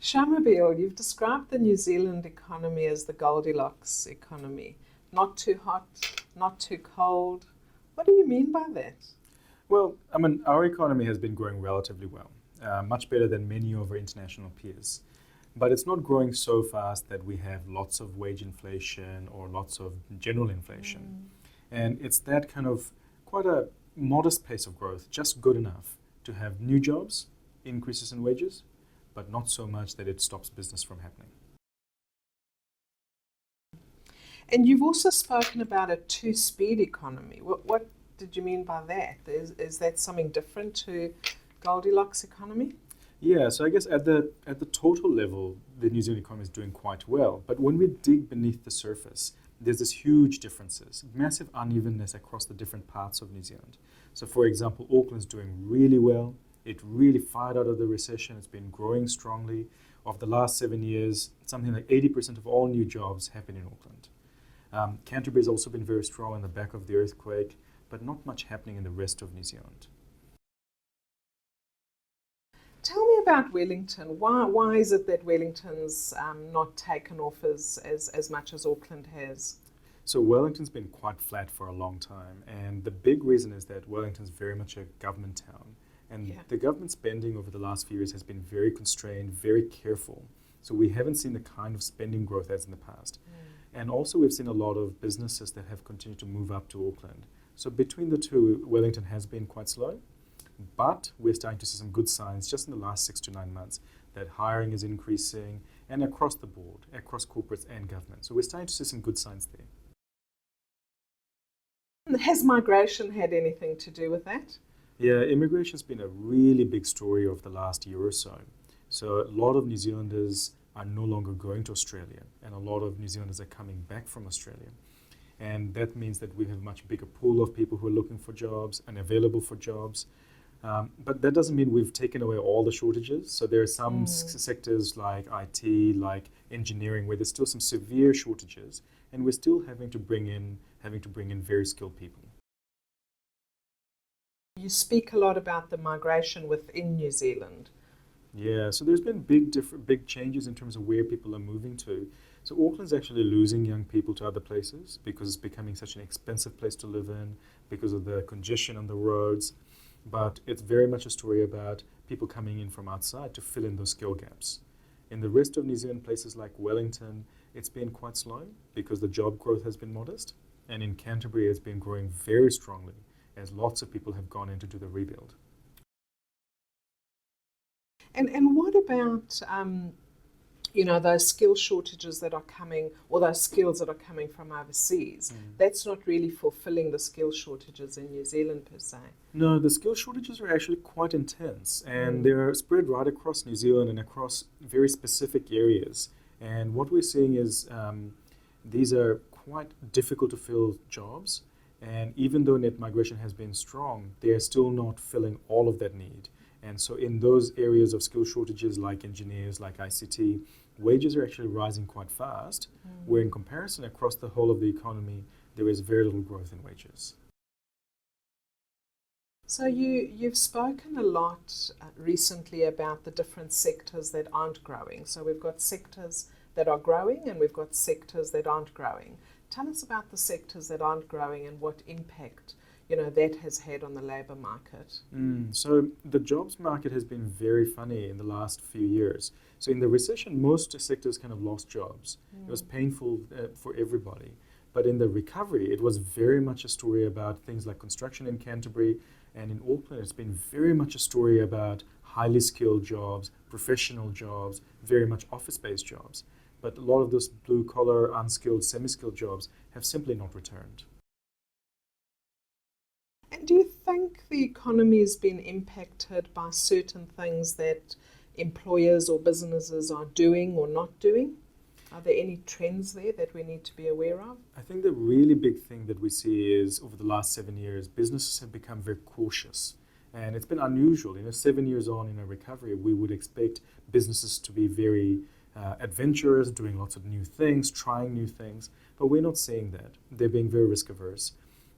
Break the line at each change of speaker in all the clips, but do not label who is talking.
Shamubeel, you've described the New Zealand economy as the Goldilocks economy. Not too hot, not too cold. What do you mean by that?
Well, our economy has been growing relatively well, much better than many of our international peers. But it's not growing so fast that we have lots of wage inflation or lots of general inflation. And it's that kind of quite a modest pace of growth, just good enough to have new jobs, increases in wages, but not so much that it stops business from happening.
And you've also spoken about a two-speed economy. What did you mean by that? Is that something different to Goldilocks economy?
Yeah, so I guess at the total level, the New Zealand economy is doing quite well. But when we dig beneath the surface, there's this huge differences, massive unevenness across the different parts of New Zealand. So for example, Auckland's doing really well. It really fired out of the recession. It's been growing strongly. Of the last 7 years, something like 80% of all new jobs happen in Auckland. Canterbury's also been very strong on the back of the earthquake, but not much happening in the rest of New Zealand.
Tell me about Wellington. Why is it that Wellington's not taken off as much as Auckland has?
So Wellington's been quite flat for a long time, and the big reason is that Wellington's very much a government town. And the government spending over the last few years has been very constrained, very careful. So we haven't seen the kind of spending growth as in the past. And also we've seen a lot of businesses that have continued to move up to Auckland. So between the two, Wellington has been quite slow, but we're starting to see some good signs just in the last 6 to 9 months that hiring is increasing and across the board, across corporates and government. So we're starting to see some good signs there.
Has migration had anything to do with that?
Yeah, immigration's been a really big story of the last year or so. So a lot of New Zealanders are no longer going to Australia, and a lot of New Zealanders are coming back from Australia. And that means that we have a much bigger pool of people who are looking for jobs and available for jobs. But that doesn't mean we've taken away all the shortages. So there are some sectors like IT, like engineering, where there's still some severe shortages, and we're still having to bring in very skilled people.
You speak a lot about the migration within New Zealand.
Yeah, so there's been big changes in terms of where people are moving to. So Auckland's actually losing young people to other places because it's becoming such an expensive place to live in because of the congestion on the roads. But it's very much a story about people coming in from outside to fill in those skill gaps. In the rest of New Zealand, places like Wellington, it's been quite slow because the job growth has been modest. And in Canterbury, it's been growing very strongly as lots of people have gone in to do the rebuild.
And what about, those skill shortages that are coming, or those skills that are coming from overseas? That's not really fulfilling the skill shortages in New Zealand per se.
No, the skill shortages are actually quite intense, and they're spread right across New Zealand and across very specific areas. And what we're seeing is these are quite difficult to fill jobs. And even though net migration has been strong, they are still not filling all of that need. And so in those areas of skill shortages like engineers, like ICT, wages are actually rising quite fast, where in comparison across the whole of the economy, there is very little growth in wages.
So you've spoken a lot recently about the different sectors that aren't growing. So we've got sectors that are growing and we've got sectors that aren't growing. Tell us about the sectors that aren't growing and what impact that has had on the labour market.
So the jobs market has been very funny in the last few years. So in the recession, most sectors kind of lost jobs. It was painful for everybody. But in the recovery, it was very much a story about things like construction in Canterbury, and in Auckland, it's been very much a story about highly skilled jobs, professional jobs, very much office-based jobs. But a lot of those blue-collar, unskilled, semi-skilled jobs have simply not returned.
And do you think the economy has been impacted by certain things that employers or businesses are doing or not doing? Are there any trends there that we need to be aware of?
I think the really big thing that we see is over the last 7 years, businesses have become very cautious. And it's been unusual. 7 years on in a recovery, we would expect businesses to be very adventurous, doing lots of new things, trying new things. But we're not seeing that. They're being very risk averse.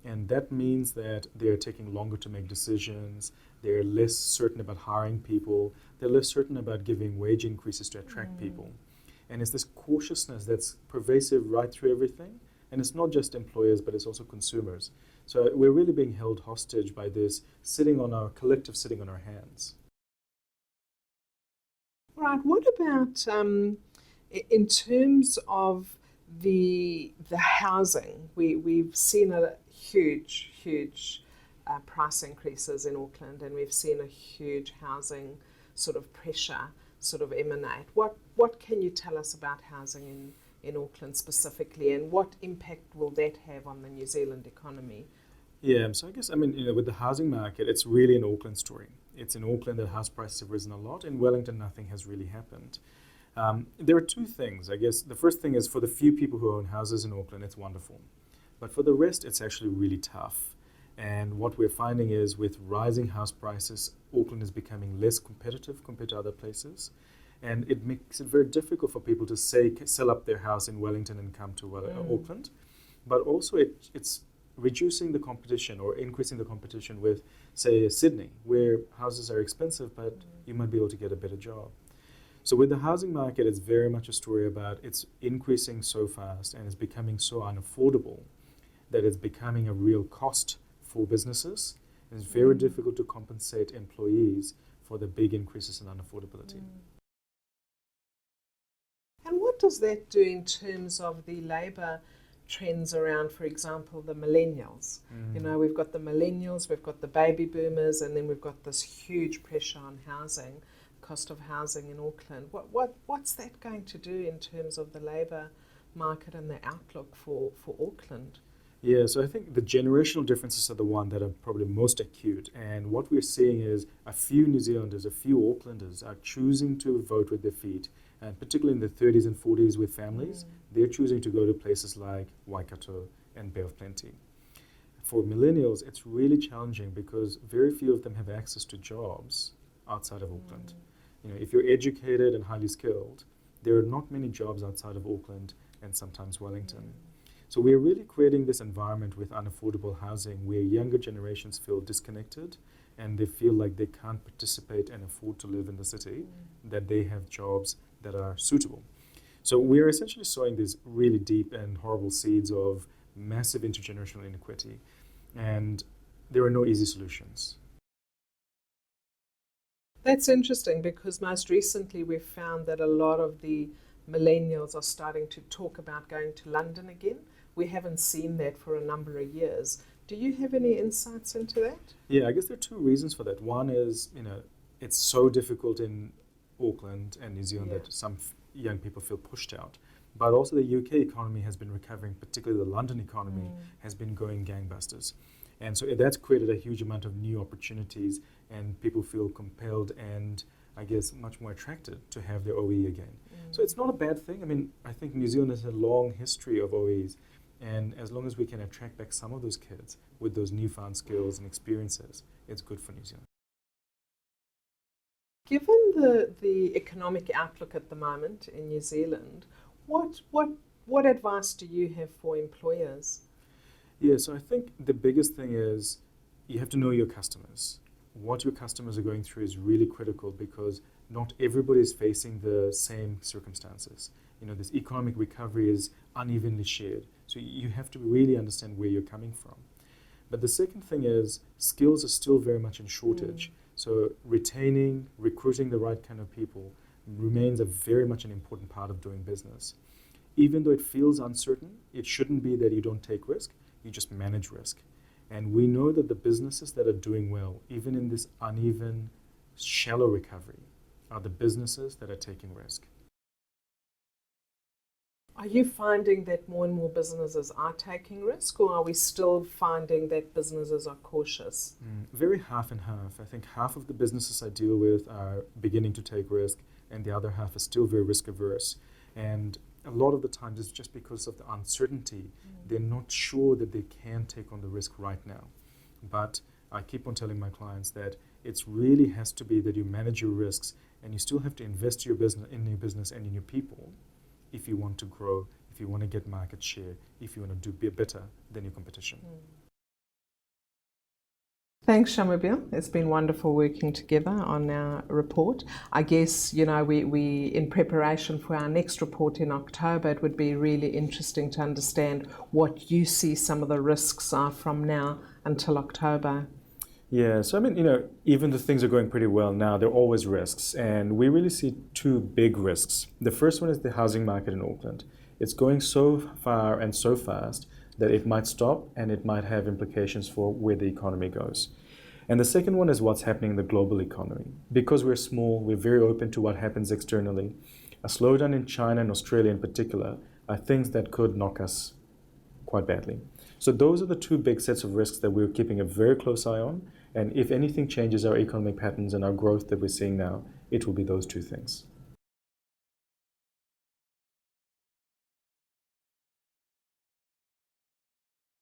And that means that they're taking longer to make decisions, they're less certain about hiring people, they're less certain about giving wage increases to attract people. And it's this cautiousness that's pervasive right through everything. And it's not just employers, but it's also consumers. So we're really being held hostage by this sitting on our hands.
Right. What about in terms of the housing? We've seen a huge price increases in Auckland, and we've seen a huge housing sort of pressure sort of emanate. What can you tell us about housing in Auckland specifically, and what impact will that have on the New Zealand economy?
Yeah, so I guess, with the housing market, it's really an Auckland story. It's in Auckland that house prices have risen a lot. In Wellington, nothing has really happened. There are two things. I guess the first thing is, for the few people who own houses in Auckland, it's wonderful. But for the rest, it's actually really tough. And what we're finding is, with rising house prices, Auckland is becoming less competitive compared to other places. And it makes it very difficult for people to sell up their house in Wellington and come to Auckland. But also it's reducing the competition or increasing the competition with, say, Sydney, where houses are expensive, but you might be able to get a better job. So with the housing market, it's very much a story about it's increasing so fast and it's becoming so unaffordable that it's becoming a real cost for businesses. And it's very difficult to compensate employees for the big increases in unaffordability.
And what does that do in terms of the labour trends around, for example, the millennials? You know, we've got the millennials, we've got the baby boomers, and then we've got this huge pressure on housing, cost of housing in Auckland. What's that going to do in terms of the labour market and the outlook for Auckland?
Yeah, so I think the generational differences are the one that are probably most acute. And what we're seeing is a few New Zealanders, a few Aucklanders are choosing to vote with their feet. And particularly in the 30s and 40s with families, they're choosing to go to places like Waikato and Bay of Plenty. For millennials, it's really challenging because very few of them have access to jobs outside of Auckland. You know, if you're educated and highly skilled, there are not many jobs outside of Auckland and sometimes Wellington. So we're really creating this environment with unaffordable housing where younger generations feel disconnected and they feel like they can't participate and afford to live in the city, that they have jobs that are suitable. So we're essentially sowing these really deep and horrible seeds of massive intergenerational inequity, and there are no easy solutions.
That's interesting, because most recently we've found that a lot of the millennials are starting to talk about going to London again. We haven't seen that for a number of years. Do you have any insights into that? Yeah,
I guess there are two reasons for that. One is, it's so difficult in Auckland and New Zealand that some young people feel pushed out. But also the UK economy has been recovering, particularly the London economy has been going gangbusters. And so that's created a huge amount of new opportunities, and people feel compelled and, I guess, much more attracted to have their OE again. So it's not a bad thing. I think New Zealand has a long history of OEs, and as long as we can attract back some of those kids with those newfound skills and experiences, it's good for New Zealand.
Given the economic outlook at the moment in New Zealand, what advice do you have for employers?
Yeah, so I think the biggest thing is you have to know your customers. What your customers are going through is really critical, because not everybody is facing the same circumstances. This economic recovery is unevenly shared. So you have to really understand where you're coming from. But the second thing is skills are still very much in shortage. So retaining, recruiting the right kind of people remains very much an important part of doing business. Even though it feels uncertain, it shouldn't be that you don't take risk, you just manage risk. And we know that the businesses that are doing well, even in this uneven, shallow recovery, are the businesses that are taking risk.
Are you finding that more and more businesses are taking risk, or are we still finding that businesses are cautious?
Very half and half. I think half of the businesses I deal with are beginning to take risk, and the other half is still very risk averse. And a lot of the times it's just because of the uncertainty. They're not sure that they can take on the risk right now. But I keep on telling my clients that it really has to be that you manage your risks, and you still have to invest in your business and in your people if you want to grow, if you want to get market share, if you want to do better than your competition.
Thanks, Shamubeel. It's been wonderful working together on our report. I guess, we in preparation for our next report in October, it would be really interesting to understand what you see some of the risks are from now until October.
Yeah, so even though things are going pretty well now, there are always risks, and we really see two big risks. The first one is the housing market in Auckland. It's going so far and so fast that it might stop, and it might have implications for where the economy goes. And the second one is what's happening in the global economy. Because we're small, we're very open to what happens externally. A slowdown in China and Australia in particular are things that could knock us quite badly. So those are the two big sets of risks that we're keeping a very close eye on. And if anything changes our economic patterns and our growth that we're seeing now, it will be those two things.